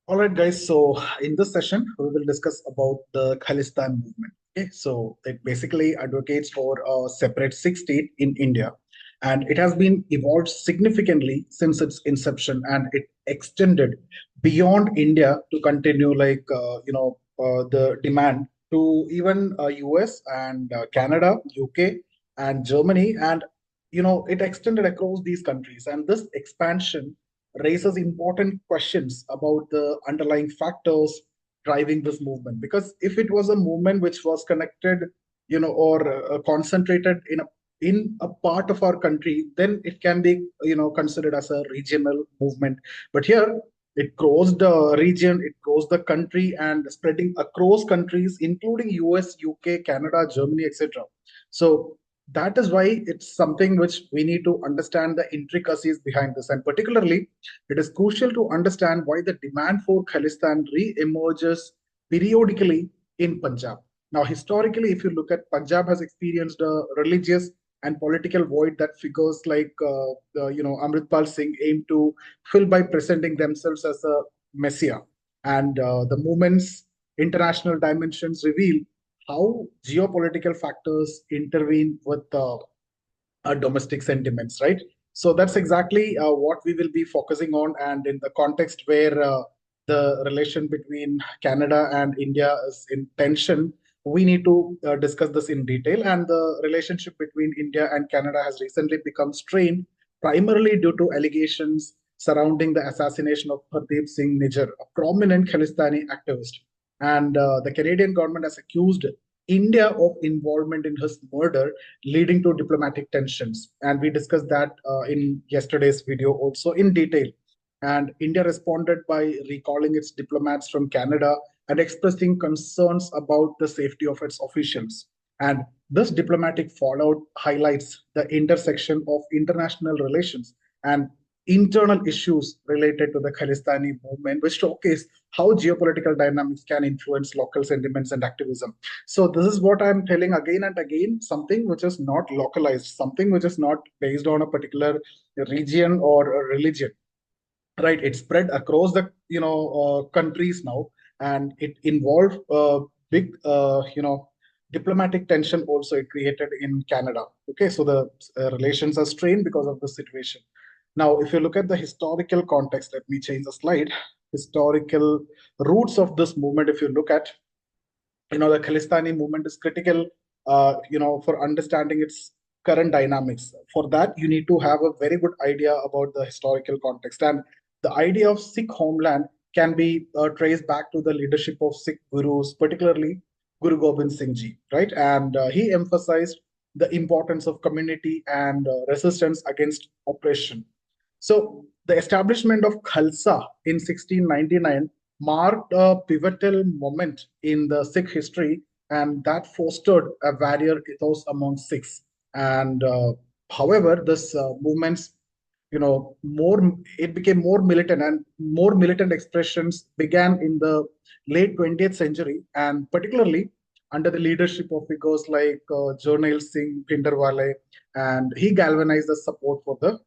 All right, guys. So in this session, we will discuss about the Khalistan movement. Okay, so it basically advocates for a separate Sikh state in India, and it has been evolved significantly since its inception, and it extended beyond India to continue, the demand to even US and Canada, UK, and Germany, and it extended across these countries, and this expansion raises important questions about the underlying factors driving this movement. Because if it was a movement which was connected, or concentrated in a part of our country, then it can be, considered as a regional movement. But here, it crossed the region, it crossed the country, and spreading across countries, including US, UK, Canada, Germany, etc. So that is why it's something which we need to understand the intricacies behind this, and particularly it is crucial to understand why the demand for Khalistan re-emerges periodically in Punjab. Now, historically, if you look at Punjab has experienced a religious and political void that figures like Amritpal Singh aim to fill by presenting themselves as a messiah, and the movement's international dimensions reveal how geopolitical factors intervene with domestic sentiments, right? So that's exactly what we will be focusing on. And in the context where the relation between Canada and India is in tension, we need to discuss this in detail. And the relationship between India and Canada has recently become strained, primarily due to allegations surrounding the assassination of Hardeep Singh Nijjar, a prominent Khalistani activist. And the Canadian government has accused India of involvement in his murder, leading to diplomatic tensions. And we discussed that in yesterday's video also in detail. And India responded by recalling its diplomats from Canada and expressing concerns about the safety of its officials. And this diplomatic fallout highlights the intersection of international relations and internal issues related to the Khalistani movement, which showcase how geopolitical dynamics can influence local sentiments and activism. So this is what I'm telling again and again, something which is not localized, something which is not based on a particular region or a religion, right? It's spread across the countries now, and it involved big diplomatic tension also it created in Canada. Okay, so the relations are strained because of the situation. Now, if you look at the historical context, let me change the slide. Historical roots of this movement, if you look at, the Khalistani movement is critical, for understanding its current dynamics. For that, you need to have a very good idea about the historical context. And the idea of Sikh homeland can be traced back to the leadership of Sikh gurus, particularly Guru Gobind Singh Ji, right? And he emphasized the importance of community and resistance against oppression. So the establishment of Khalsa in 1699 marked a pivotal moment in the Sikh history, and that fostered a warrior ethos among Sikhs. And however, this movement's more it became more militant, and more militant expressions began in the late 20th century, and particularly under the leadership of figures like Jarnail Singh Bhindranwale, and he galvanized the support for the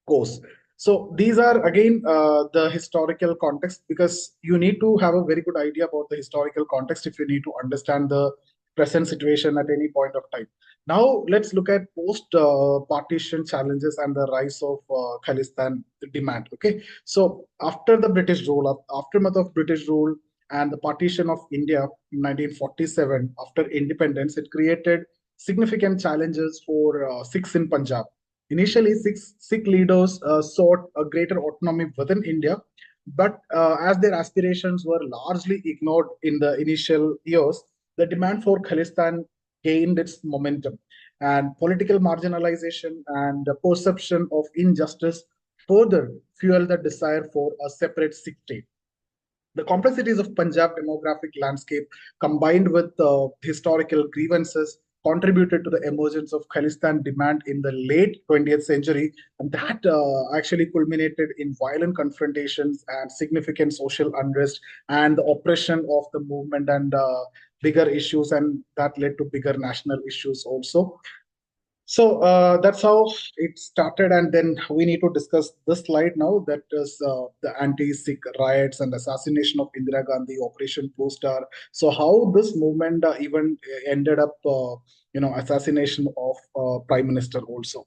course. So these are again the historical context, because you need to have a very good idea about the historical context if you need to understand the present situation at any point of time. Now let's look at post-partition challenges and the rise of Khalistan demand. Okay, so after the British rule, aftermath of British rule and the partition of India in 1947, after independence, it created significant challenges for Sikhs in Punjab. Initially, Sikh leaders sought a greater autonomy within India, but as their aspirations were largely ignored in the initial years, the demand for Khalistan gained its momentum, and political marginalization and the perception of injustice further fueled the desire for a separate Sikh state. The complexities of Punjab demographic landscape, combined with historical grievances, contributed to the emergence of Khalistan demand in the late 20th century, and that actually culminated in violent confrontations and significant social unrest and the oppression of the movement, and bigger issues, and that led to bigger national issues also. So that's how it started, and then we need to discuss this slide now. That is the anti-Sikh riots and assassination of Indira Gandhi, Operation Blue Star. So how this movement even ended up, assassination of Prime Minister also.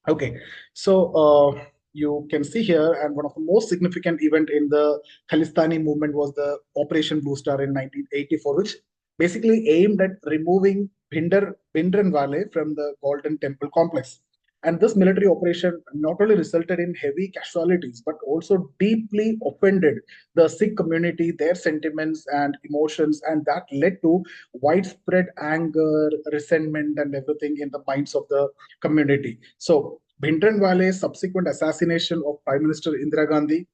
Okay, so you can see here, and one of the most significant event in the Khalistani movement was the Operation Blue Star in 1984, which basically aimed at removing Bhindranwale from the Golden Temple complex. And this military operation not only resulted in heavy casualties, but also deeply offended the Sikh community, their sentiments and emotions, and that led to widespread anger, resentment, and everything in the minds of the community. So Bhindranwale's subsequent assassination of Prime Minister Indira Gandhi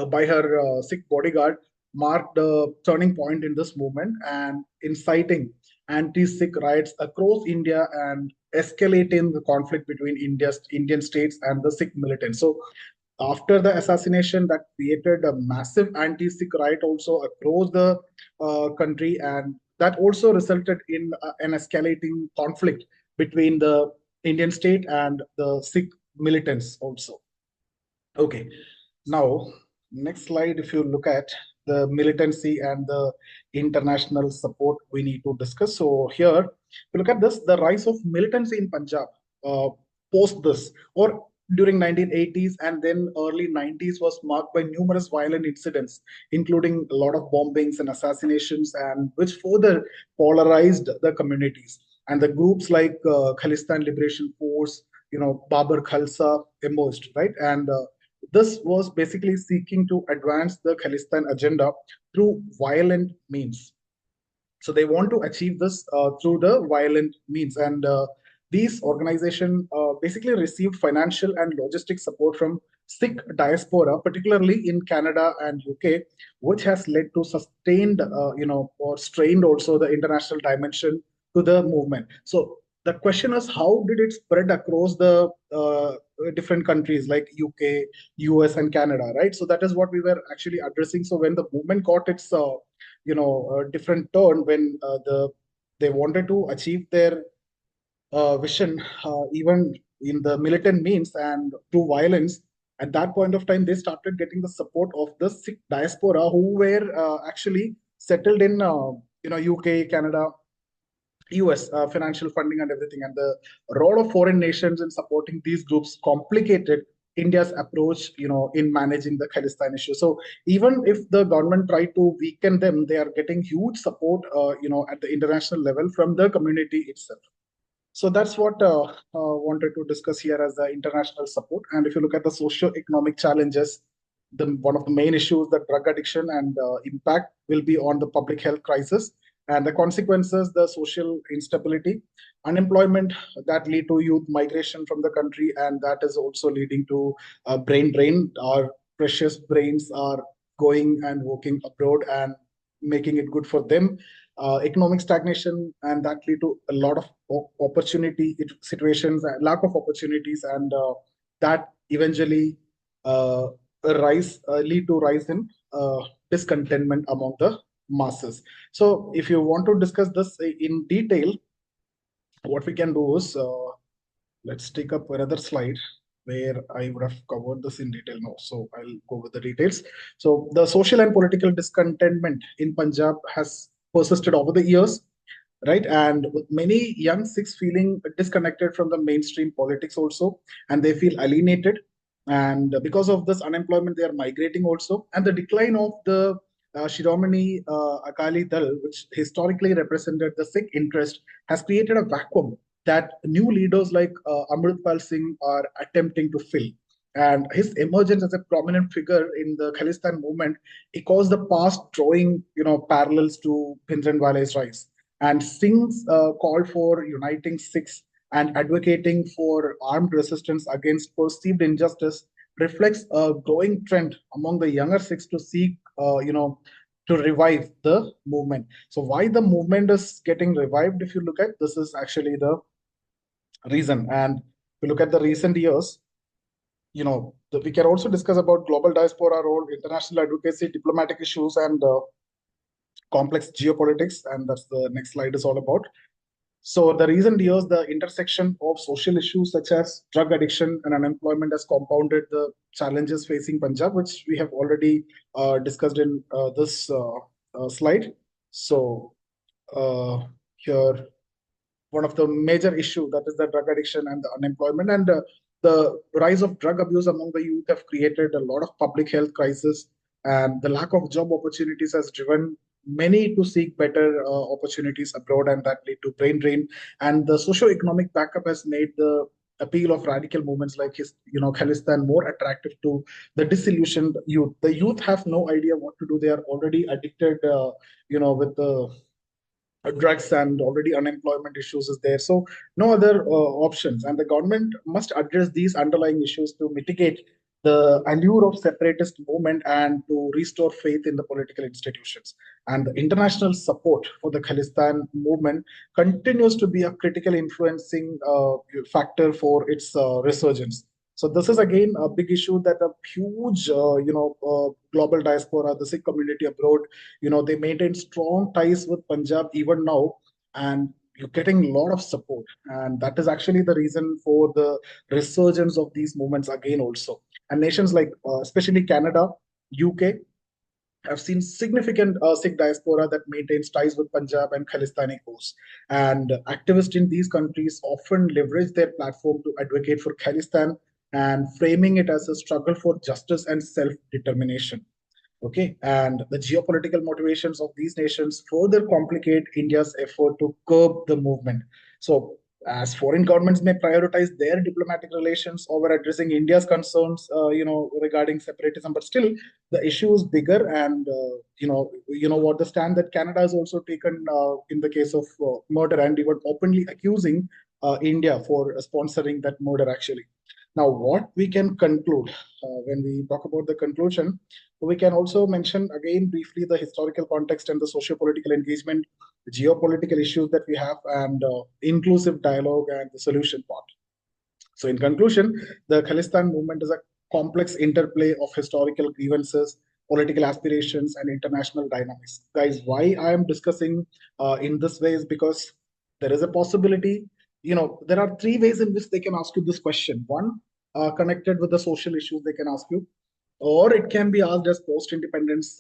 by her Sikh bodyguard marked a turning point in this movement and inciting anti-Sikh riots across India and escalating the conflict between Indian states and the Sikh militants. So after the assassination, that created a massive anti-Sikh riot also across the country, and that also resulted in an escalating conflict between the Indian state and the Sikh militants also. Okay, now next slide, if you look at the militancy and the international support we need to discuss. So here, if you look at this, the rise of militancy in Punjab post this or during 1980s and then early 90s was marked by numerous violent incidents, including a lot of bombings and assassinations, and which further polarized the communities. And the groups like Khalistan Liberation Force, Babar Khalsa emerged, right? And this was basically seeking to advance the Khalistan agenda through violent means. So they want to achieve this through the violent means. And these organizations basically received financial and logistic support from Sikh diaspora, particularly in Canada and UK, which has led to sustained, or strained also the international dimension to the movement. So the question is, how did it spread across the different countries like UK, US, and Canada, right? So that is what we were actually addressing. So when the movement got its a different turn when they wanted to achieve their vision even in the militant means and through violence. At that point of time, they started getting the support of the Sikh diaspora who were actually settled in UK, Canada, US, financial funding and everything. And the role of foreign nations in supporting these groups complicated India's approach, in managing the Khalistan issue. So even if the government tried to weaken them, they are getting huge support, at the international level from the community itself. So that's what wanted to discuss here as the international support. And if you look at the socio-economic challenges, one of the main issues, the drug addiction and impact will be on the public health crisis, and the consequences, the social instability, unemployment that lead to youth migration from the country, and that is also leading to brain drain. Our precious brains are going and working abroad and making it good for them. Economic stagnation, and that lead to a lot of opportunity situations, lack of opportunities, and that eventually uh, lead to rise in discontentment among the masses. So if you want to discuss this in detail, what we can do is let's take up another slide where I would have covered this in detail now. So I'll go with the details. So the social and political discontentment in Punjab has persisted over the years, right? And with many young Sikhs feeling disconnected from the mainstream politics also, and they feel alienated. And because of this unemployment, they are migrating also. And the decline of the Shiromani Akali Dal, which historically represented the Sikh interest, has created a vacuum that new leaders like Amritpal Singh are attempting to fill. And his emergence as a prominent figure in the Khalistan movement echoes the past, drawing parallels to Bhindranwale's rise. And Singh's call for uniting Sikhs and advocating for armed resistance against perceived injustice reflects a growing trend among the younger Sikhs to seek, to revive the movement. So why the movement is getting revived, if you look at this, is actually the reason. And if you look at the recent years, we can also discuss about global diaspora role, international advocacy, diplomatic issues, and complex geopolitics. And that's the next slide is all about. So the recent years, the intersection of social issues such as drug addiction and unemployment has compounded the challenges facing Punjab, which we have already discussed in this slide. So uh, here, one of the major issue, that is the drug addiction and the unemployment, and the rise of drug abuse among the youth have created a lot of public health crisis, and the lack of job opportunities has driven many to seek better opportunities abroad, and that lead to brain drain. And the socio-economic backup has made the appeal of radical movements like Khalistan more attractive to the disillusioned youth. The youth have no idea what to do. They are already addicted with the drugs, and already unemployment issues is there, so no other options, and the government must address these underlying issues to mitigate the allure of separatist movement and to restore faith in the political institutions. And the international support for the Khalistan movement continues to be a critical influencing factor for its resurgence. So this is again a big issue, that a huge global diaspora, the Sikh community abroad, they maintain strong ties with Punjab even now, and you're getting a lot of support, and that is actually the reason for the resurgence of these movements again also. And nations like especially Canada, UK, have seen significant Sikh diaspora that maintains ties with Punjab and Khalistani cause. And activists in these countries often leverage their platform to advocate for Khalistan and framing it as a struggle for justice and self-determination. Okay, and the geopolitical motivations of these nations further complicate India's effort to curb the movement. So, as foreign governments may prioritize their diplomatic relations over addressing India's concerns, regarding separatism, but still the issue is bigger. And what the stand that Canada has also taken in the case of murder, and even openly accusing India for sponsoring that murder. Actually, now what we can conclude when we talk about the conclusion, we can also mention again briefly the historical context and the socio-political engagement, the geopolitical issues that we have, and inclusive dialogue and the solution part. So, in conclusion, the Khalistan movement is a complex interplay of historical grievances, political aspirations, and international dynamics. Guys, why I am discussing in this way is because there is a possibility, there are three ways in which they can ask you this question. One, connected with the social issues, they can ask you, or it can be asked as post-independence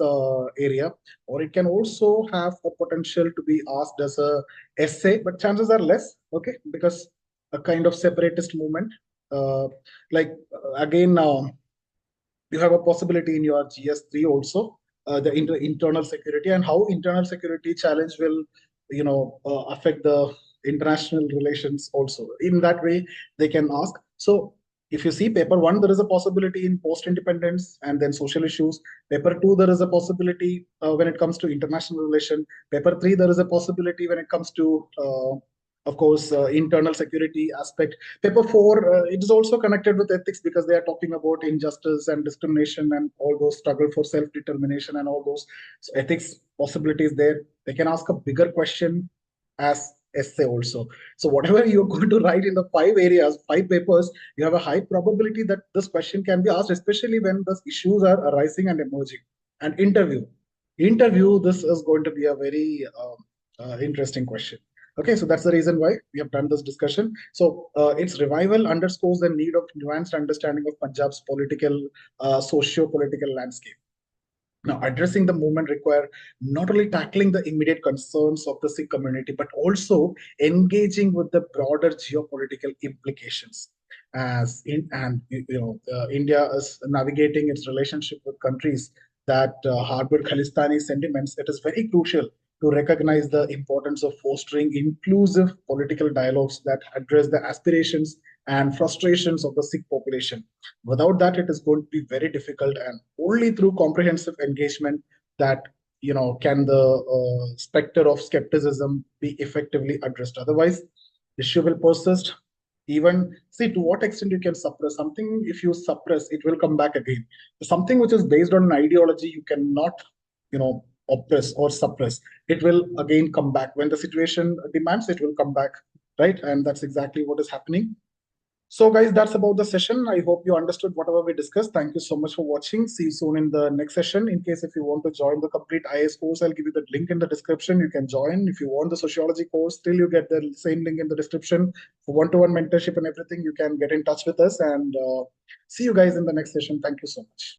area, or it can also have a potential to be asked as a essay, but chances are less, okay, because a kind of separatist movement, uh, like again, you have a possibility in your GS3 also, the internal security, and how internal security challenge will, affect the international relations also. In that way, they can ask. So if you see paper one, there is a possibility in post-independence and then social issues. Paper two, there is a possibility when it comes to international relation. Paper three, there is a possibility when it comes to of course, internal security aspect. Paper four, it is also connected with ethics because they are talking about injustice and discrimination and all those struggle for self-determination and all those. So ethics possibilities there. They can ask a bigger question as essay also. So whatever you're going to write in the five areas, five papers, you have a high probability that this question can be asked, especially when the issues are arising and emerging. And interview, this is going to be a very interesting question. Okay, so that's the reason why we have done this discussion. So its revival underscores the need of nuanced understanding of Punjab's political, socio-political landscape. Now, addressing the movement require not only tackling the immediate concerns of the Sikh community, but also engaging with the broader geopolitical implications. As in, and India is navigating its relationship with countries that harbor Khalistani sentiments. It is very crucial to recognize the importance of fostering inclusive political dialogues that address the aspirations and frustrations of the Sikh population. Without that, it is going to be very difficult, and only through comprehensive engagement that can the specter of skepticism be effectively addressed. Otherwise, the issue will persist. Even see to what extent you can suppress something. If you suppress, it will come back again. Something which is based on an ideology, you cannot, oppress or suppress. It will again come back when the situation demands. It will come back, right? And that's exactly what is happening. So, guys, that's about the session. I hope you understood whatever we discussed. Thank you so much for watching. See you soon in the next session. In case if you want to join the complete IS course, I'll give you the link in the description. You can join. If you want the sociology course, still you get the same link in the description. For one-to-one mentorship and everything, you can get in touch with us. And see you guys in the next session. Thank you so much.